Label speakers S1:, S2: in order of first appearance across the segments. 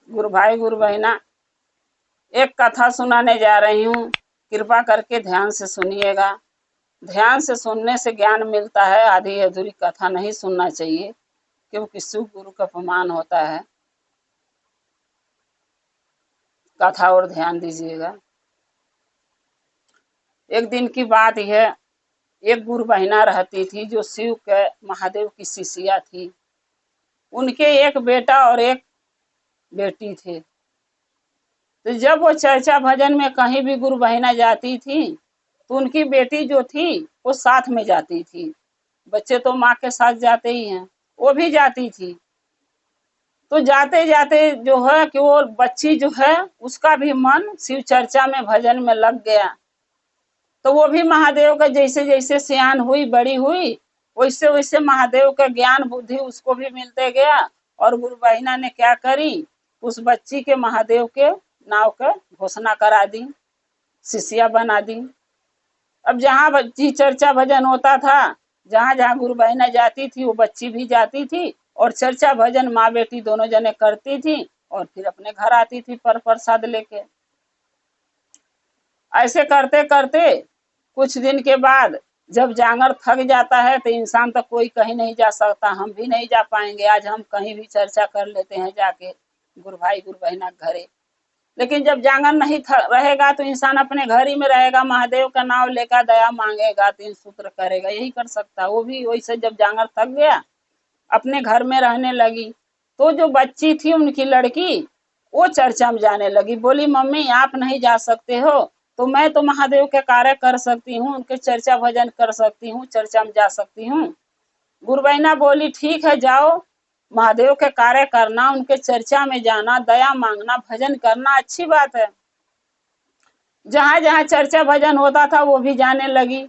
S1: गुरु भाई गुरु बहना, एक कथा सुनाने जा रही हूँ। कृपा करके ध्यान से सुनिएगा। ध्यान से सुनने से ज्ञान मिलता है। आधी अधूरी कथा नहीं सुनना चाहिए, क्योंकि शुभ गुरु का अपमान होता है। कथा और ध्यान दीजिएगा। एक दिन की बात यह, एक गुरु बहना रहती थी जो शिव के महादेव की शिष्या थी। उनके एक बेटा और एक बेटी थे। तो जब वो चर्चा भजन में कहीं भी गुरु बहना जाती थी तो उनकी बेटी जो थी वो साथ में जाती थी। बच्चे तो माँ के साथ जाते ही हैं, वो भी जाती थी। तो जाते जाते जो है कि वो बच्ची जो है उसका भी मन शिव चर्चा में भजन में लग गया। तो वो भी महादेव का जैसे जैसे सियान हुई, बड़ी हुई, वैसे वैसे महादेव का ज्ञान बुद्धि उसको भी मिलते गया। और गुरु बहिना ने क्या करी, उस बच्ची के महादेव के नाव का घोषणा करा दी, शिष्या बना दी। अब जहाँ बच्ची चर्चा भजन होता था, जहाँ जहाँ गुरु बहिना जाती थी वो बच्ची भी जाती थी और चर्चा भजन माँ बेटी दोनों जने करती थी और फिर अपने घर आती थी पर प्रसाद लेके। ऐसे करते करते कुछ दिन के बाद जब जांगर थक जाता है तो इंसान तो कोई कहीं नहीं जा सकता। हम भी नहीं जा पाएंगे। आज हम कहीं भी चर्चा कर लेते हैं जाके गुरु भाई गुरु बहना घरे, लेकिन जब जांगर नहीं रहेगा तो इंसान अपने घर ही में रहेगा, महादेव का नाम लेकर दया मांगेगा, 3 सूत्र करेगा, यही कर सकता। वो भी वैसे जब जांगर थक गया अपने घर में रहने लगी। तो जो बच्ची थी उनकी लड़की वो चर्चा में जाने लगी। बोली मम्मी आप नहीं जा सकते हो तो मैं तो महादेव के कार्य कर सकती हूँ, उनके चर्चा भजन कर सकती हूँ, चर्चा में जा सकती हूँ। गुरु बहना बोली ठीक है जाओ, महादेव के कार्य करना, उनके चर्चा में जाना, दया मांगना, भजन करना अच्छी बात है। जहां जहां चर्चा भजन होता था वो भी जाने लगी।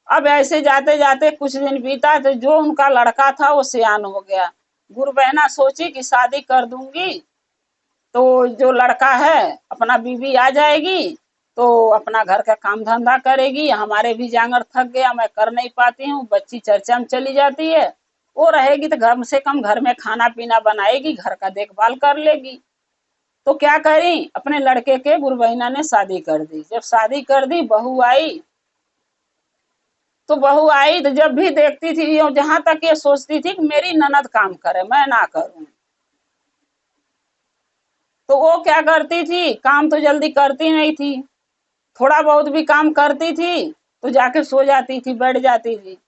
S1: अब ऐसे जाते जाते कुछ दिन बीता तो जो उनका लड़का था वो सियान हो गया। गुरु बहना सोची कि शादी कर दूंगी तो जो लड़का है अपना बीवी आ जाएगी तो अपना घर का काम धंधा करेगी। हमारे भी जांगर थक गया, मैं कर नहीं पाती हूँ, बच्ची चर्चा में चली जाती है, वो रहेगी तो कम से कम घर में खाना पीना बनाएगी, घर का देखभाल कर लेगी। तो क्या करी, अपने लड़के के गुरु बहिना ने शादी कर दी। जब शादी कर दी बहू आई तो जब भी देखती थी जहां तक ये सोचती थी कि मेरी ननद काम करे मैं ना करूं। तो वो क्या करती थी, काम तो जल्दी करती नहीं थी, थोड़ा बहुत भी काम करती थी तो जाके सो जाती थी, बैठ जाती थी।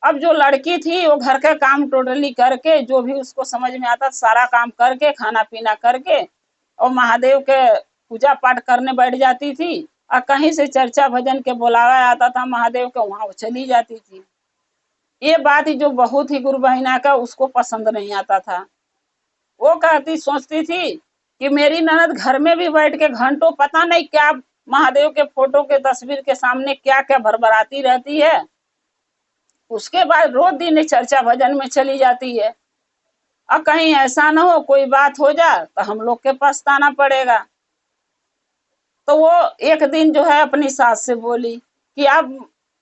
S1: अब जो लड़की थी वो घर का काम टोटली करके, जो भी उसको समझ में आता सारा काम करके, खाना पीना करके और महादेव के पूजा पाठ करने बैठ जाती थी। और कहीं से चर्चा भजन के बुलावा आता था महादेव के, वहां वो चली जाती थी। ये बात जो बहुत ही गुरु बहिना का उसको पसंद नहीं आता था। वो कहती सोचती थी कि मेरी ननद घर में भी बैठ के घंटों पता नहीं क्या महादेव के फोटो के तस्वीर के सामने क्या क्या भरभराती रहती है, उसके बाद रोज दिन चर्चा भजन में चली जाती है। और कहीं ऐसा ना हो कोई बात हो जाए तो हम लोग के पास ताना पड़ेगा। तो वो एक दिन जो है अपनी सास से बोली कि आप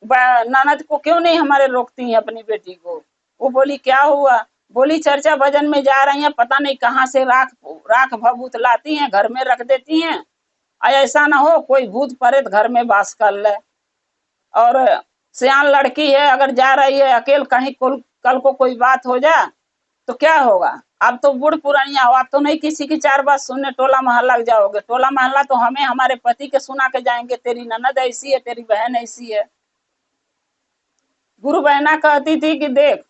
S1: ननद को क्यों नहीं हमारे रोकती हैं अपनी बेटी को। वो बोली क्या हुआ, बोली चर्चा भजन में जा रही हैं, पता नहीं कहाँ से राख राख भभूत लाती हैं, घर में रख देती हैं, ऐसा ना हो कोई भूत प्रेत घर में वास कर ले। और सियान लड़की है, अगर जा रही है अकेले कहीं कल को कोई बात हो जाए तो क्या होगा। अब तो बूढ़ पुरानिया हो, आप तो नहीं किसी की 4 बात सुनने टोला महल्ला लग जाओगे। टोला महल्ला तो हमें हमारे पति के सुना के जाएंगे, तेरी ननद ऐसी है, तेरी बहन ऐसी है। गुरु बहना कहती थी कि देख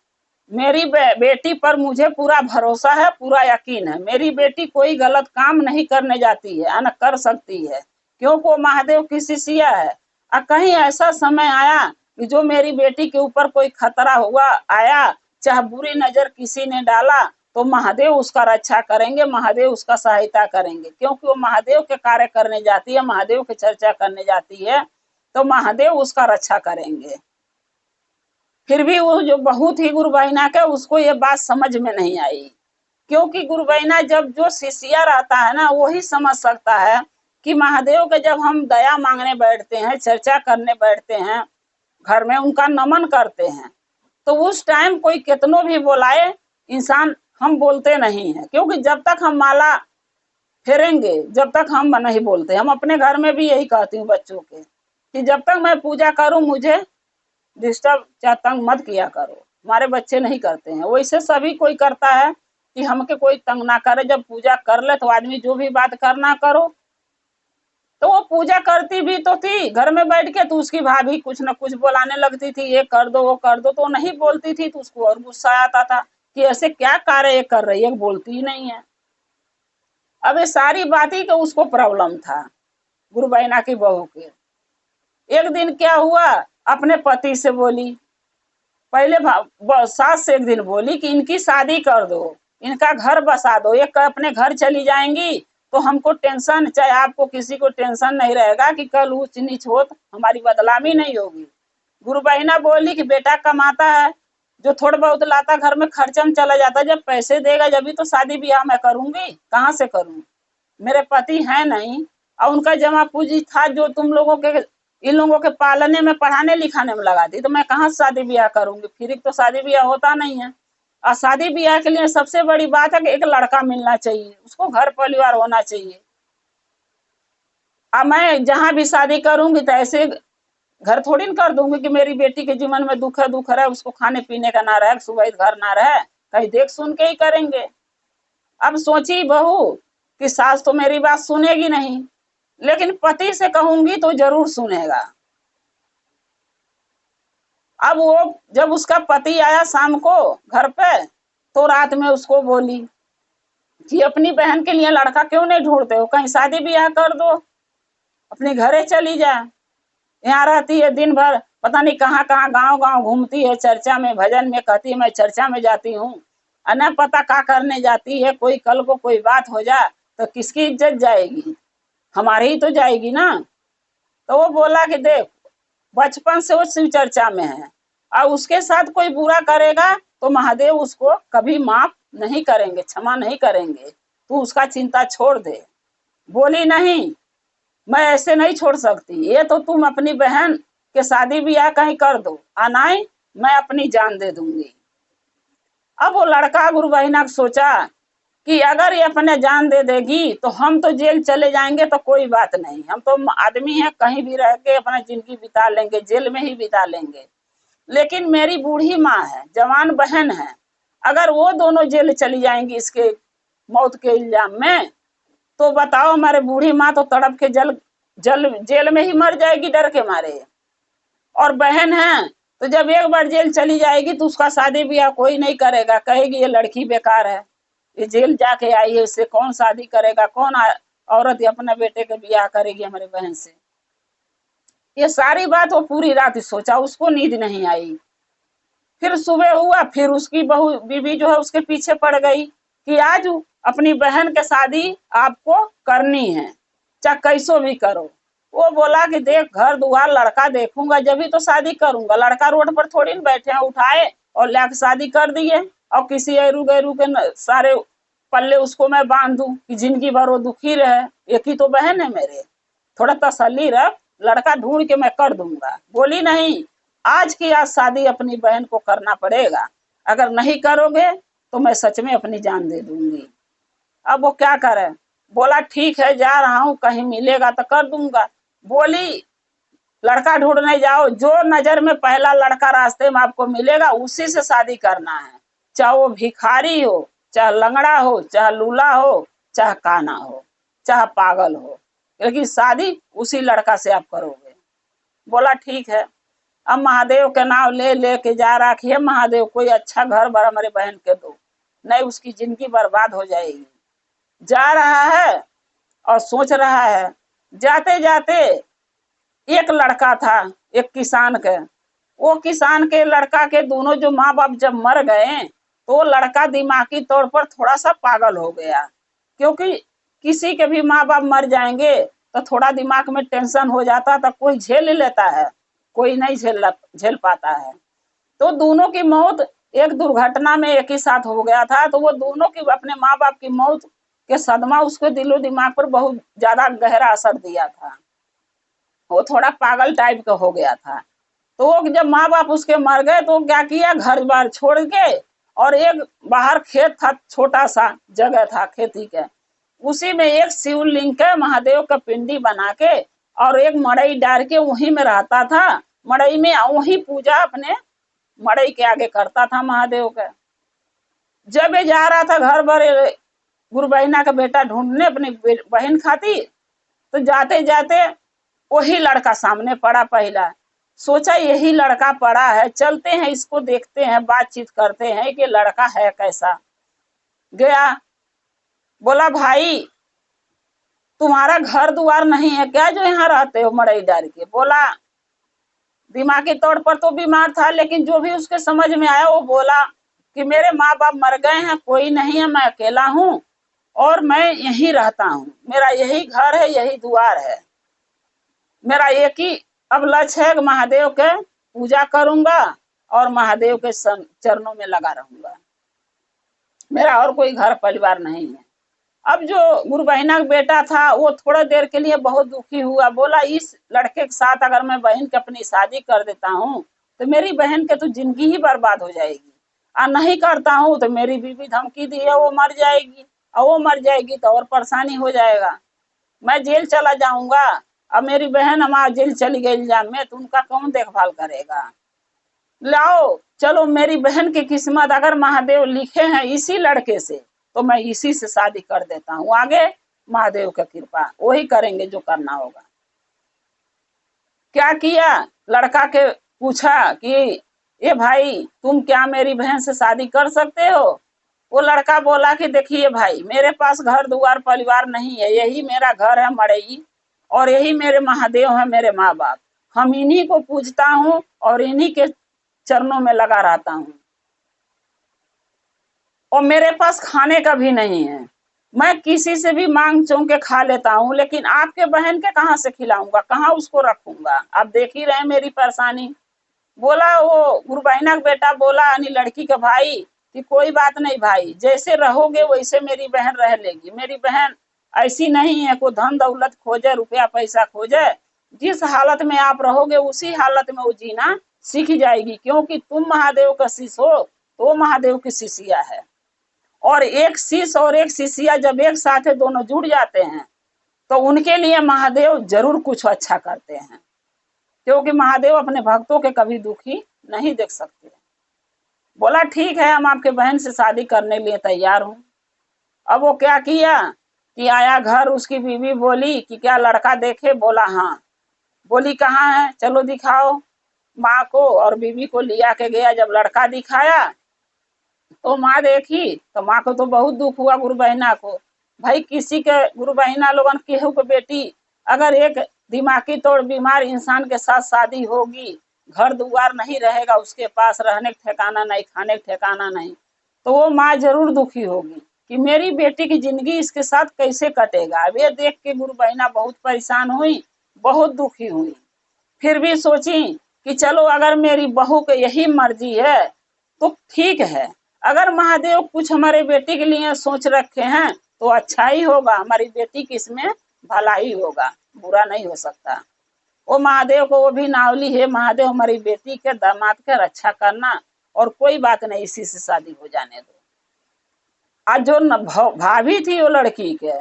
S1: मेरी बेटी पर मुझे पूरा भरोसा है, पूरा यकीन है, मेरी बेटी कोई गलत काम नहीं करने जाती है, न कर सकती है, क्योंकि वो महादेव की शिष्या है। और कहीं ऐसा समय आया कि जो मेरी बेटी के ऊपर कोई खतरा हुआ आया, चाहे बुरी नजर किसी ने डाला तो महादेव उसका रक्षा करेंगे, महादेव उसका सहायता करेंगे, क्योंकि वो महादेव के कार्य करने जाती है, महादेव की चर्चा करने जाती है, तो महादेव उसका रक्षा करेंगे। फिर भी वो जो बहुत ही गुरु बहिना का उसको ये बात समझ में नहीं आई, क्योंकि गुरु बहिना जब जो शिष्या रहता है ना वही समझ सकता है कि महादेव के जब हम दया मांगने बैठते हैं, चर्चा करने बैठते हैं, घर में उनका नमन करते हैं, तो उस टाइम कोई कितनों भी बुलाए इंसान हम बोलते नहीं हैं, क्योंकि जब तक हम माला फेरेंगे जब तक हम नहीं बोलते। हम अपने घर में भी यही कहती हूँ बच्चों के कि जब तक मैं पूजा करूं मुझे डिस्टर्ब या तंग मत किया करो। हमारे बच्चे नहीं करते हैं, वैसे सभी कोई करता है कि हमके कोई तंग ना करे। जब पूजा कर ले तो आदमी जो भी बात करना करो। तो वो पूजा करती भी तो थी घर में बैठ के, तो उसकी भाभी कुछ न कुछ बोलाने लगती थी, ये कर दो वो कर दो, तो नहीं बोलती थी तो उसको और गुस्सा आता था कि ऐसे क्या कार्य ये कर रही है, बोलती ही नहीं है। अब ये सारी बात ही का उसको प्रॉब्लम था गुरु बहना की बहू के। एक दिन क्या हुआ, अपने पति से बोली, पहले सास से एक दिन बोली कि इनकी शादी कर दो, इनका घर बसा दो, ये अपने घर चली जाएंगी तो हमको टेंशन, चाहे आपको किसी को टेंशन नहीं रहेगा कि कल ऊंच नीच हो तो हमारी बदनामी नहीं होगी। गुरु बहना बोली कि बेटा कमाता है, जो थोड़ा बहुत लाता घर में खर्चा में चला जाता, जब पैसे देगा जब भी तो शादी ब्याह मैं करूंगी, कहाँ से करूं, मेरे पति है नहीं और उनका जमा पूंजी था जो तुम लोगों के इन लोगों के पालने में पढ़ाने लिखाने में लगा दी, तो मैं कहाँ शादी ब्याह करूंगी, फिर तो शादी ब्याह होता नहीं है। और शादी ब्याह के लिए सबसे बड़ी बात है कि एक लड़का मिलना चाहिए, उसको घर परिवार होना चाहिए। अब मैं जहां भी शादी करूंगी तो ऐसे घर थोड़ी न कर दूंगी कि मेरी बेटी के जीवन में दुख रहे, उसको खाने पीने का ना रहे, सुबह घर ना रहे, कहीं देख सुन के ही करेंगे। अब सोची बहू कि सास तो मेरी बात सुनेगी नहीं, लेकिन पति से कहूंगी तो जरूर सुनेगा। अब वो जब उसका पति आया शाम को घर पे तो रात में उसको बोली कि अपनी बहन के लिए लड़का क्यों नहीं ढूंढते हो, कहीं शादी ब्याह कर दो, अपने घरे चली जा, यहाँ रहती है दिन भर पता नहीं कहाँ कहाँ गांव गांव घूमती है, चर्चा में भजन में कहती है मैं चर्चा में जाती हूँ, न पता क्या करने जाती है, कोई कल को कोई बात हो जाए तो किसकी इज्जत जाएगी, हमारी ही तो जाएगी ना। तो वो बोला कि देख बचपन से वो शिव चर्चा में है और उसके साथ कोई बुरा करेगा तो महादेव उसको कभी माफ नहीं करेंगे, क्षमा नहीं करेंगे, तू उसका चिंता छोड़ दे। बोली नहीं, मैं ऐसे नहीं छोड़ सकती, ये तो तुम अपनी बहन के शादी ब्याह कहीं कर दो, अनाई मैं अपनी जान दे दूंगी। अब वो लड़का गुरु बहिना सोचा कि अगर ये अपने जान दे देगी तो हम तो जेल चले जाएंगे तो कोई बात नहीं, हम तो आदमी हैं, कहीं भी रह के अपना जिंदगी बिता लेंगे, जेल में ही बिता लेंगे। लेकिन मेरी बूढ़ी माँ है, जवान बहन है, अगर वो दोनों जेल चली जाएंगी इसके मौत के इल्जाम में, तो बताओ हमारे बूढ़ी माँ तो तड़प के जेल में ही मर जाएगी डर के मारे। और बहन है तो जब एक बार जेल चली जाएगी तो उसका शादी ब्याह कोई नहीं करेगा, कहेगी ये लड़की बेकार है, ये जेल जाके आई है, इससे कौन शादी करेगा, कौन औरत अपने बेटे के ब्याह करेगी हमारे बहन से। ये सारी बात वो पूरी रात सोचा, उसको नींद नहीं आई। फिर सुबह हुआ, फिर उसकी बहू बीबी जो है उसके पीछे पड़ गई कि आज अपनी बहन के शादी आपको करनी है, चाहे कैसो भी करो। वो बोला कि देख घर दुआर लड़का देखूंगा जब भी तो शादी करूंगा, लड़का रोड पर थोड़ी न बैठे हैं, उठाए और लाके शादी कर दिए और किसी एरू गैरू के सारे पल्ले उसको मैं बांध दूं कि जिंदगी भर वो दुखी रहे, एक ही तो बहन है मेरे, थोड़ा तसल्ली रख, लड़का ढूंढ के मैं कर दूंगा। बोली नहीं, आज की आज शादी अपनी बहन को करना पड़ेगा, अगर नहीं करोगे तो मैं सच में अपनी जान दे दूंगी। अब वो क्या करे, बोला ठीक है जा रहा हूँ, कहीं मिलेगा तो कर दूंगा। बोली लड़का ढूंढने जाओ, जो नजर में पहला लड़का रास्ते में आपको मिलेगा उसी से शादी करना है, चाहे वो भिखारी हो, चाहे लंगड़ा हो, चाहे लूला हो, चाहे काना हो, चाहे पागल हो, लेकिन शादी उसी लड़का से आप करोगे। बोला ठीक है। अब महादेव के नाम ले के जा रहा कि महादेव कोई अच्छा घर भर हमारे बहन के दो, नहीं उसकी जिंदगी बर्बाद हो जाएगी। जा रहा है और सोच रहा है, जाते जाते एक लड़का था एक किसान के, वो किसान के लड़का के दोनों जो माँ बाप जब मर गए तो लड़का दिमागी तौर पर थोड़ा सा पागल हो गया, क्योंकि किसी के भी माँ बाप मर जाएंगे तो थोड़ा दिमाग में टेंशन हो जाता, तो कोई झेल लेता है, कोई नहीं झेल पाता है। तो दोनों की मौत एक दुर्घटना में एक ही साथ हो गया था, तो वो दोनों की अपने माँ बाप की मौत के सदमा उसके दिलो दिमाग पर बहुत ज्यादा गहरा असर दिया था, वो थोड़ा पागल टाइप का हो गया था। तो वो जब माँ बाप उसके मर गए तो क्या किया, घर बार छोड़ के और एक बाहर खेत था, छोटा सा जगह था खेती के, उसी में एक शिवलिंग के महादेव का पिंडी बना के और एक मड़ई डाल के वहीं में रहता था। मड़ई में वहीं पूजा अपने मड़ई के आगे करता था महादेव का। जब ये जा रहा था घर भर गुरु बहिना का बेटा ढूंढने अपनी बहन खाती, तो जाते जाते वही लड़का सामने पड़ा पहला। सोचा यही लड़का पड़ा है, चलते हैं इसको देखते हैं, बातचीत करते हैं कि लड़का है कैसा। गया, बोला भाई तुम्हारा घर द्वार नहीं है क्या जो यहाँ रहते हो मड़ई डाल के? बोला दिमागी तौर पर तो बीमार था, लेकिन जो भी उसके समझ में आया वो बोला कि मेरे माँ बाप मर गए हैं, कोई नहीं है, मैं अकेला हूँ और मैं यहीं रहता हूँ, मेरा यही घर है, यही द्वार है, मेरा एक ही अब लक्ष्य है कि महादेव के पूजा करूंगा और महादेव के चरणों में लगा रहूंगा, मेरा और कोई घर परिवार नहीं है। अब जो गुरु बहिना का बेटा था वो थोड़ा देर के लिए बहुत दुखी हुआ, बोला इस लड़के के साथ अगर मैं बहन की अपनी शादी कर देता हूँ तो मेरी बहन के तो जिंदगी ही बर्बाद हो जाएगी, और नहीं करता हूँ तो मेरी बीवी धमकी दी है वो मर जाएगी, और वो मर जाएगी तो और परेशानी हो जाएगा, मैं जेल चला जाऊंगा, अब मेरी बहन हमारा जेल चली गई इल्जाम में तो उनका कौन देखभाल करेगा। लाओ चलो मेरी बहन की किस्मत अगर महादेव लिखे हैं इसी लड़के से तो मैं इसी से शादी कर देता हूँ, आगे महादेव का कृपा वही करेंगे जो करना होगा। क्या किया, लड़का के पूछा कि ये भाई तुम क्या मेरी बहन से शादी कर सकते हो? वो लड़का बोला कि देखिए भाई मेरे पास घर द्वार परिवार नहीं है, यही मेरा घर है मड़ई और यही मेरे महादेव है, मेरे माँ बाप, हम इन्हीं को पूजता हूँ और इन्हीं के चरणों में लगा रहता हूँ, और मेरे पास खाने का भी नहीं है, मैं किसी से भी मांग चूंग के खा लेता हूँ, लेकिन आपके बहन के कहाँ से खिलाऊंगा, कहाँ उसको रखूंगा, आप देख ही रहे मेरी परेशानी। बोला वो गुरु बहिना का बेटा बोला यानी लड़की के भाई कि कोई बात नहीं भाई, जैसे रहोगे वैसे मेरी बहन रह लेगी, मेरी बहन ऐसी नहीं है को धन दौलत खोजे, रुपया पैसा खोजे, जिस हालत में आप रहोगे उसी हालत में वो जीना सीख जाएगी, क्योंकि तुम महादेव का शिष्य हो तो वो महादेव की शिष्या है, और एक शिष्य और एक शिष्या जब एक साथ दोनों जुड़ जाते हैं तो उनके लिए महादेव जरूर कुछ अच्छा करते हैं, क्योंकि महादेव अपने भक्तों के कभी दुखी नहीं देख सकते। बोला ठीक है हम आपके बहन से शादी करने लिए तैयार हूँ। अब वो क्या किया कि आया घर, उसकी बीवी बोली कि क्या लड़का देखे? बोला हाँ। बोली कहाँ है, चलो दिखाओ। माँ को और बीवी को लिया के गया, जब लड़का दिखाया तो माँ देखी तो माँ को तो बहुत दुख हुआ गुरु बहिना को, भाई किसी के गुरु बहिना लोगन केहू के बेटी अगर एक दिमागी तौर बीमार इंसान के साथ शादी होगी, घर द्वार नहीं रहेगा, उसके पास रहने का ठिकाना नहीं, खाने का ठिकाना नहीं, तो वो माँ जरूर दुखी होगी कि मेरी बेटी की जिंदगी इसके साथ कैसे कटेगा। अब ये देख के गुरु बहिना बहुत परेशान हुई, बहुत दुखी हुई, फिर भी सोची कि चलो अगर मेरी बहू की यही मर्जी है तो ठीक है, अगर महादेव कुछ हमारे बेटी के लिए सोच रखे हैं तो अच्छा ही होगा, हमारी बेटी की इसमें भला ही होगा, बुरा नहीं हो सकता। वो महादेव को वो भी नावली है, महादेव हमारी बेटी के दामाद के रक्षा करना और कोई बात नहीं इसी से शादी हो जाने दो। आज जो भाभी थी वो लड़की के,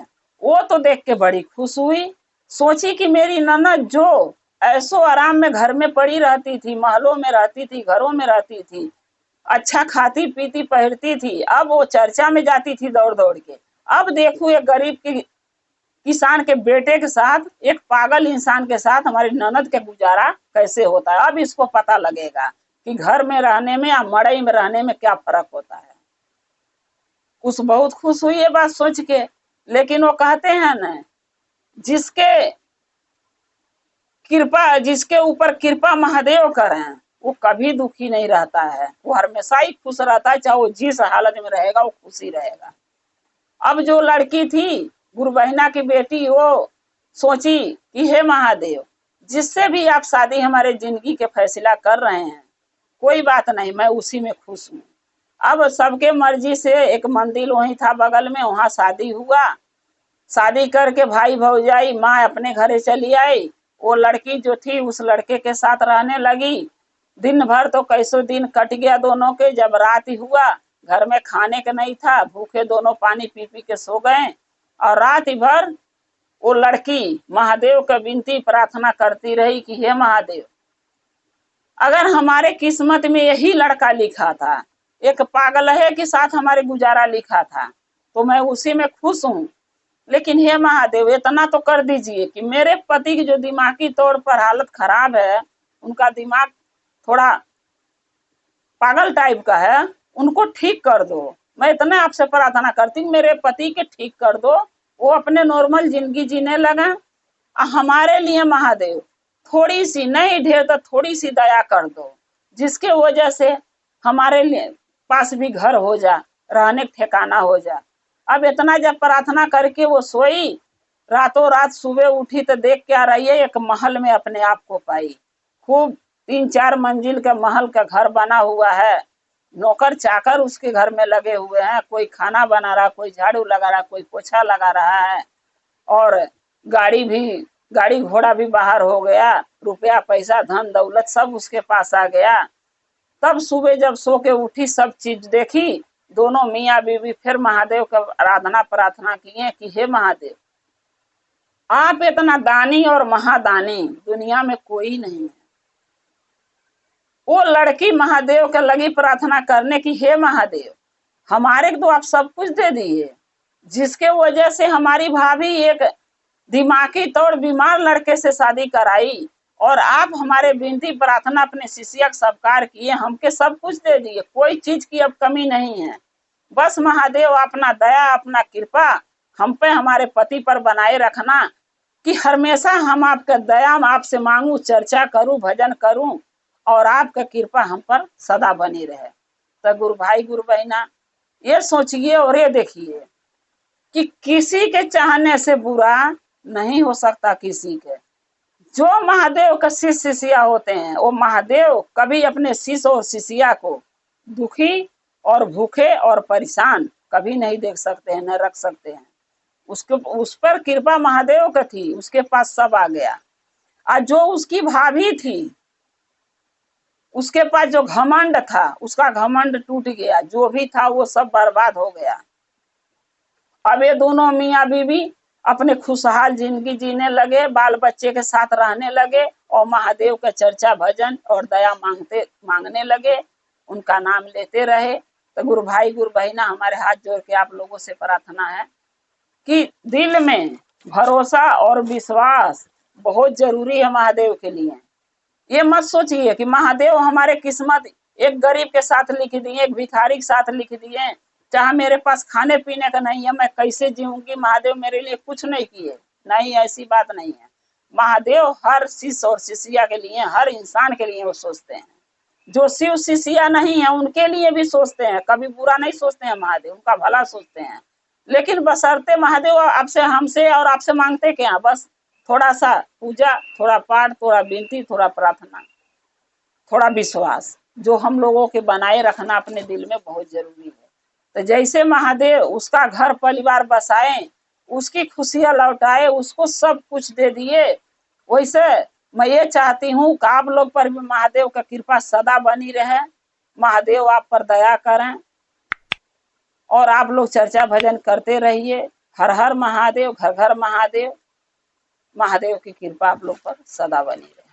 S1: वो तो देख के बड़ी खुश हुई, सोची कि मेरी ननद जो ऐसो आराम में घर में पड़ी रहती थी, महलों में रहती थी, घरों में रहती थी, अच्छा खाती पीती पहनती थी, अब वो चर्चा में जाती थी दौड़ दौड़ के, अब देखो एक गरीब के किसान के बेटे के साथ, एक पागल इंसान के साथ हमारी ननद के गुजारा कैसे होता है। अब इसको पता लगेगा कि घर में रहने में या मड़ई में रहने में क्या फर्क होता है। उस बहुत खुश हुई है बात सोच के, लेकिन वो कहते हैं न जिसके कृपा, जिसके ऊपर कृपा महादेव करें वो कभी दुखी नहीं रहता है, वो हमेशा ही खुश रहता है, चाहे वो जिस हालत में रहेगा वो खुशी रहेगा। अब जो लड़की थी गुरु बहिना की बेटी, वो सोची कि हे महादेव जिससे भी आप शादी हमारे जिंदगी के फैसला कर रहे हैं कोई बात नहीं, मैं उसी में खुश हूँ। अब सबके मर्जी से एक मंदिर वहीं था बगल में, वहां शादी हुआ, शादी करके भाई भौजाई माँ अपने घरे चली आई, वो लड़की जो थी उस लड़के के साथ रहने लगी। दिन भर तो कैसो दिन कट गया दोनों के, जब रात हुआ घर में खाने का नहीं था, भूखे दोनों पानी पी पी के सो गए। और रात भर वो लड़की महादेव का विनती प्रार्थना करती रही कि हे महादेव, अगर हमारे किस्मत में यही लड़का लिखा था, एक पागल है के साथ हमारे गुजारा लिखा था, तो मैं उसी में खुश हूँ। लेकिन हे महादेव, इतना तो कर दीजिए कि मेरे पति की जो दिमागी तौर पर हालत खराब है, उनका दिमाग थोड़ा पागल टाइप का है, उनको ठीक कर दो। मैं इतना आपसे प्रार्थना करती हूँ, मेरे पति के ठीक कर दो, वो अपने नॉर्मल जिंदगी जीने लगे। हमारे लिए महादेव थोड़ी सी, नहीं ढेर तो थोड़ी सी दया कर दो, जिसके वजह से हमारे लिए पास भी घर हो जा, रहने का ठिकाना हो जा। अब इतना जब प्रार्थना करके वो सोई, रातों रात सुबह उठी तो देख के आ रही है, एक महल में अपने आप को पाई। खूब 3-4 मंजिल का महल का घर बना हुआ है, नौकर चाकर उसके घर में लगे हुए हैं, कोई खाना बना रहा, कोई झाड़ू लगा रहा, कोई पोछा लगा रहा है। और गाड़ी घोड़ा भी बाहर हो गया, रुपया पैसा धन दौलत सब उसके पास आ गया। तब सुबह जब सो के उठी, सब चीज देखी, दोनों मियाँ बीवी फिर महादेव का आराधना प्रार्थना किए कि हे महादेव, आप इतना दानी और महादानी दुनिया में कोई नहीं है। वो लड़की महादेव के लगी प्रार्थना करने की, हे महादेव, हमारे को तो आप सब कुछ दे दिए, जिसके वजह से हमारी भाभी एक दिमागी तौर बीमार लड़के से शादी कराई, और आप हमारे विनती प्रार्थना अपने शिष्य का सत्कार किए, हमके सब कुछ दे दिए, कोई चीज की अब कमी नहीं है। बस महादेव अपना दया, अपना कृपा हम पे, हमारे पति पर बनाए रखना, कि हमेशा हम आपका दया आपसे मांगू, चर्चा करूं, भजन करूं, और आपका कृपा हम पर सदा बनी रहे। तो गुरु भाई गुरु बहना, ये सोचिए और ये देखिए कि किसी के चाहने से बुरा नहीं हो सकता किसी के। जो महादेव का शिष्य शिष्या होते हैं, वो महादेव कभी अपने शिष्य और शिष्या को दुखी और भूखे और परेशान कभी नहीं देख सकते हैं, न रख सकते हैं। उस पर कृपा महादेव का थी, उसके पास सब आ गया। और जो उसकी भाभी थी, उसके पास जो घमंड था, उसका घमंड टूट गया, जो भी था वो सब बर्बाद हो गया। अब ये दोनों मियाँ बीवी अपने खुशहाल जिंदगी जीने लगे, बाल बच्चे के साथ रहने लगे, और महादेव का चर्चा भजन और दया मांगने लगे, उनका नाम लेते रहे। तो गुरु भाई गुरु बहना, हमारे हाथ जोड़ के आप लोगों से प्रार्थना है कि दिल में भरोसा और विश्वास बहुत जरूरी है महादेव के लिए। ये मत सोचिए कि महादेव हमारे किस्मत एक गरीब के साथ लिख दिए, एक भिखारी के साथ लिख दिए, चाहे मेरे पास खाने पीने का नहीं है, मैं कैसे जीऊंगी, महादेव मेरे लिए कुछ नहीं किए। नहीं, ऐसी बात नहीं है। महादेव हर शिष्य और शिष्या के लिए, हर इंसान के लिए वो सोचते हैं। जो शिव शिष्या नहीं है उनके लिए भी सोचते हैं, कभी बुरा नहीं सोचते हैं महादेव, उनका भला सोचते हैं। लेकिन बशर्ते महादेव आपसे, हमसे और आपसे मांगते क्या, बस थोड़ा सा पूजा, थोड़ा पाठ, थोड़ा विनती, थोड़ा प्रार्थना, थोड़ा विश्वास, जो हम लोगों के बनाए रखना अपने दिल में बहुत जरूरी है। तो जैसे महादेव उसका घर परिवार बसाए, उसकी खुशियां लौटाए, उसको सब कुछ दे दिए, वैसे मैं ये चाहती हूँ कि आप लोग पर भी महादेव का कृपा सदा बनी रहे। महादेव आप पर दया करें और आप लोग चर्चा भजन करते रहिए। हर हर महादेव, घर घर महादेव। महादेव की कृपा आप लोग पर सदा बनी रहे।